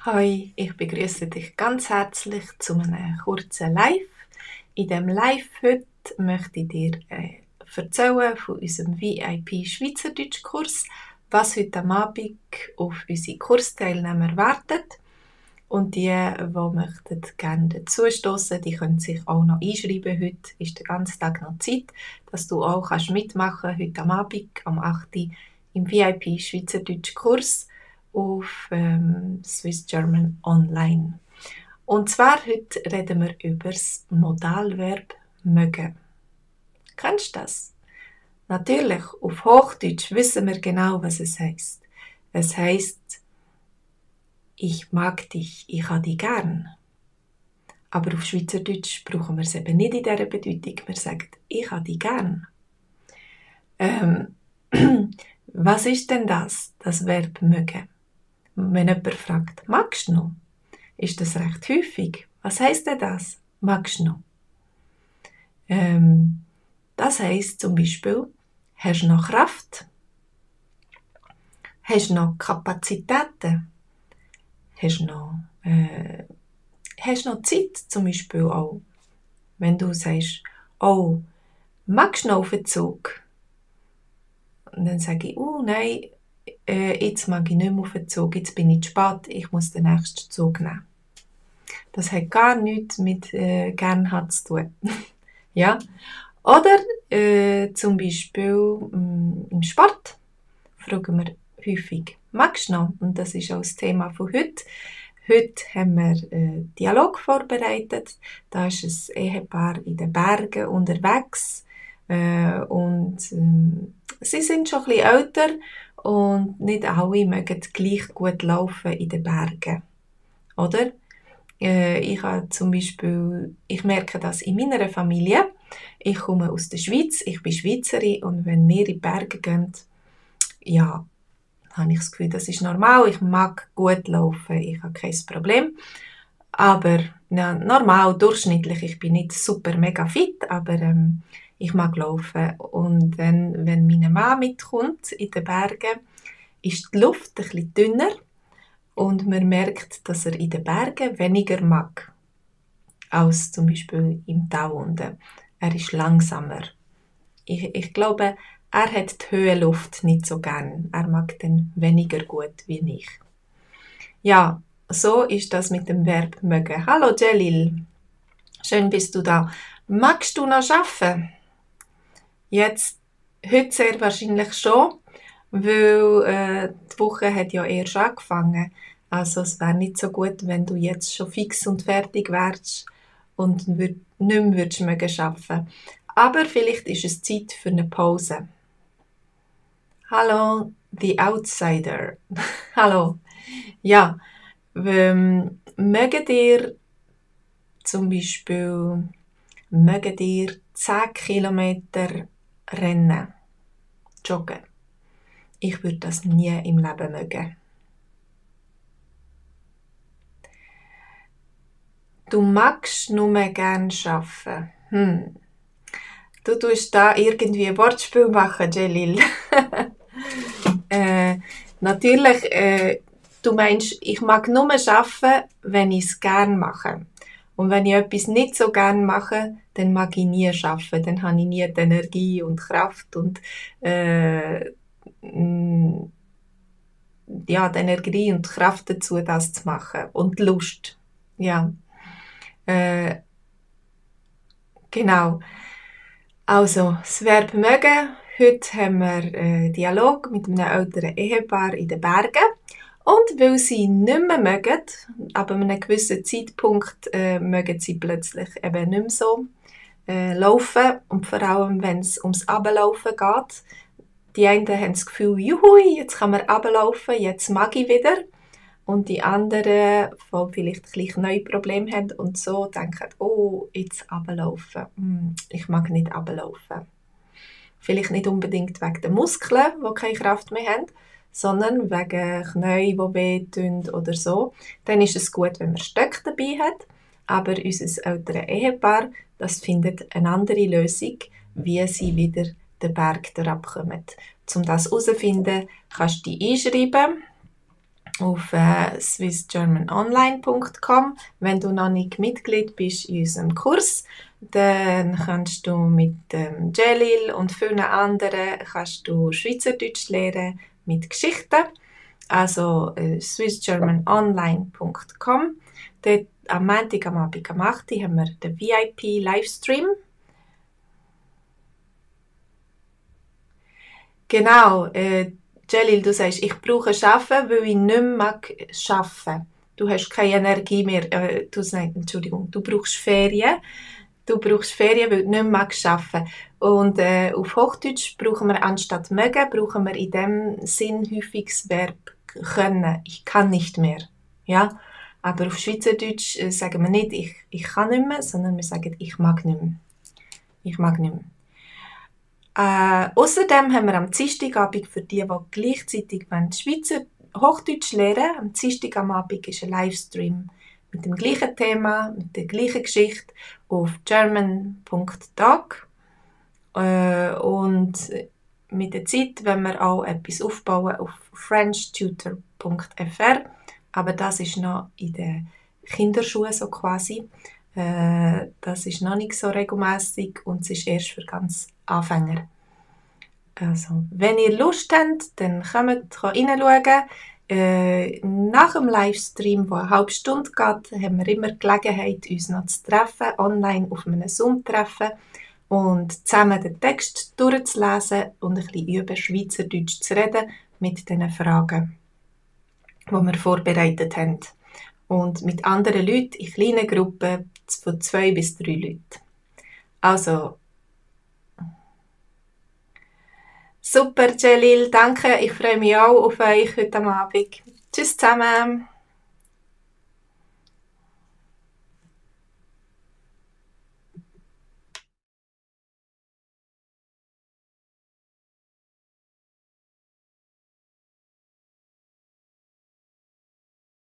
Hi, ich begrüße dich ganz herzlich zu einem kurzen Live. In diesem Live heute möchte ich dir erzählen von unserem VIP Schweizerdeutschkurs, was heute am Abend auf unsere Kursteilnehmer wartet. Und die möchten gerne dazustossen, die können sich auch noch einschreiben. Heute ist der ganze Tag noch Zeit, dass du auch mitmachen kannst, heute am Abend, am 8. Uhr, im VIP Schweizerdeutschkurs auf Swiss German Online. Und zwar heute reden wir über das Modalverb mögen. Kennst du das? Natürlich, auf Hochdeutsch wissen wir genau, was es heißt. Es heißt, ich mag dich, ich habe dich gern. Aber auf Schweizerdeutsch brauchen wir es eben nicht in dieser Bedeutung. Wir sagen, ich habe dich gern. Was ist denn das Verb mögen? Wenn jemand fragt, magst du noch? Ist das recht häufig. Was heisst denn das? Magst du noch? Das heisst zum Beispiel, hast du noch Kraft? Hast du noch Kapazitäten? Hast du noch Zeit zum Beispiel auch? Wenn du sagst, oh, magst du noch auf den Zug? Und dann sage ich, nein, jetzt mag ich nicht mehr auf den Zug, jetzt bin ich zu spät, ich muss den nächsten Zug nehmen. Das hat gar nichts mit gern hat zu tun. Ja? Oder zum Beispiel im Sport fragen wir häufig, magst du noch? Und das ist auch das Thema von heute. Heute haben wir Dialog vorbereitet. Da ist ein Ehepaar in den Bergen unterwegs. Und sie sind schon ein bisschen älter und nicht alle mögen gleich gut laufen in den Bergen. Oder? Ich merke das in meiner Familie. Ich komme aus der Schweiz, ich bin Schweizerin und wenn wir in die Berge gehen, ja, habe ich das Gefühl, das ist normal. Ich mag gut laufen, ich habe kein Problem. Aber ja, normal, durchschnittlich, ich bin nicht super mega fit, aber ich mag laufen. Und wenn meine Mann mitkommt in den Bergen, ist die Luft ein bisschen dünner und man merkt, dass er in den Bergen weniger mag als zum Beispiel im Tal unten. Er ist langsamer. Ich glaube, er hat die Höhenluft nicht so gern. Er mag den weniger gut wie ich. Ja, so ist das mit dem Verb mögen. Hallo Jelil, schön bist du da. Magst du noch arbeiten? Jetzt, heute sehr wahrscheinlich schon, weil die Woche hat ja erst angefangen. Also es wäre nicht so gut, wenn du jetzt schon fix und fertig wärst und nicht mehr mögen arbeiten. Aber vielleicht ist es Zeit für eine Pause. Hallo, the outsider. Hallo. Ja, mögt ihr zum Beispiel 10 Kilometer rennen, joggen? Ich würde das nie im Leben mögen. Du magst nur gerne arbeiten. Du tust da irgendwie ein Wortspiel machen, Jelil. Natürlich, du meinst, ich mag nur arbeiten, wenn ich es gerne mache. Und wenn ich etwas nicht so gerne mache, dann mag ich nie arbeiten. Dann habe ich nie die Energie und Kraft und ja, die Energie und die Kraft dazu, das zu machen. Und die Lust. Ja. Genau. Also, das Verb mögen. Heute haben wir Dialog mit einem älteren Ehepaar in den Bergen. Und weil sie nicht mehr mögen, aber an einem gewissen Zeitpunkt mögen sie plötzlich eben nicht mehr so laufen. Und vor allem, wenn es ums Ablaufen geht. Die einen haben das Gefühl, juhui, jetzt kann man ablaufen, jetzt mag ich wieder. Und die anderen, die vielleicht gleich neue Probleme haben und so, denken, oh, jetzt ablaufen. Ich mag nicht ablaufen. Vielleicht nicht unbedingt wegen den Muskeln, die keine Kraft mehr haben, sondern wegen Knien, die wehtun oder so. Dann ist es gut, wenn man Stöcke dabei hat. Aber unser älteres Ehepaar, das findet eine andere Lösung, wie sie wieder den Berg herabkommen. Um das herauszufinden, kannst du dich einschreiben. auf swissgermanonline.com. Wenn du noch nicht Mitglied bist in unserem Kurs, dann kannst du mit Jalil und vielen anderen kannst du Schweizerdeutsch lernen mit Geschichten. Also swissgermanonline.com. Dort am Montag am Abend um 8 Uhr haben wir den VIP-Livestream. Genau, Jalil, du sagst, ich brauche Arbeiten, weil ich nicht mehr arbeiten mag. Du hast keine Energie mehr. Entschuldigung, du brauchst Ferien. Du brauchst Ferien, weil du nicht mehr arbeiten magst. Und auf Hochdeutsch brauchen wir anstatt mögen, brauchen wir in dem Sinn häufig das Verb können. Ich kann nicht mehr. Ja? Aber auf Schweizerdeutsch sagen wir nicht, ich kann nicht mehr, sondern wir sagen, ich mag nicht mehr. Ich mag nicht mehr. Außerdem haben wir am Dienstagabend für die gleichzeitig Schweizer Hochdeutsch lernen, am Dienstag am Abend ist ein Livestream mit dem gleichen Thema, mit der gleichen Geschichte auf german.tag. Und mit der Zeit wollen wir auch etwas aufbauen auf frenchtutor.fr, aber das ist noch in den Kinderschuhen so quasi. Das ist noch nicht so regelmäßig und es ist erst für ganz Anfänger. Also, wenn ihr Lust habt, dann kommt reinschauen. Nach dem Livestream, der eine halbe Stunde geht, haben wir immer die Gelegenheit, uns noch zu treffen, online auf einem Zoom-Treffen und zusammen den Text durchzulesen und ein bisschen über Schweizerdeutsch zu reden mit den Fragen, die wir vorbereitet haben. Und mit anderen Leuten in kleinen Gruppen von 2 bis 3 Leuten. Also, super, Jalil, danke. Ich freue mich auch auf euch heute Abend. Tschüss zusammen.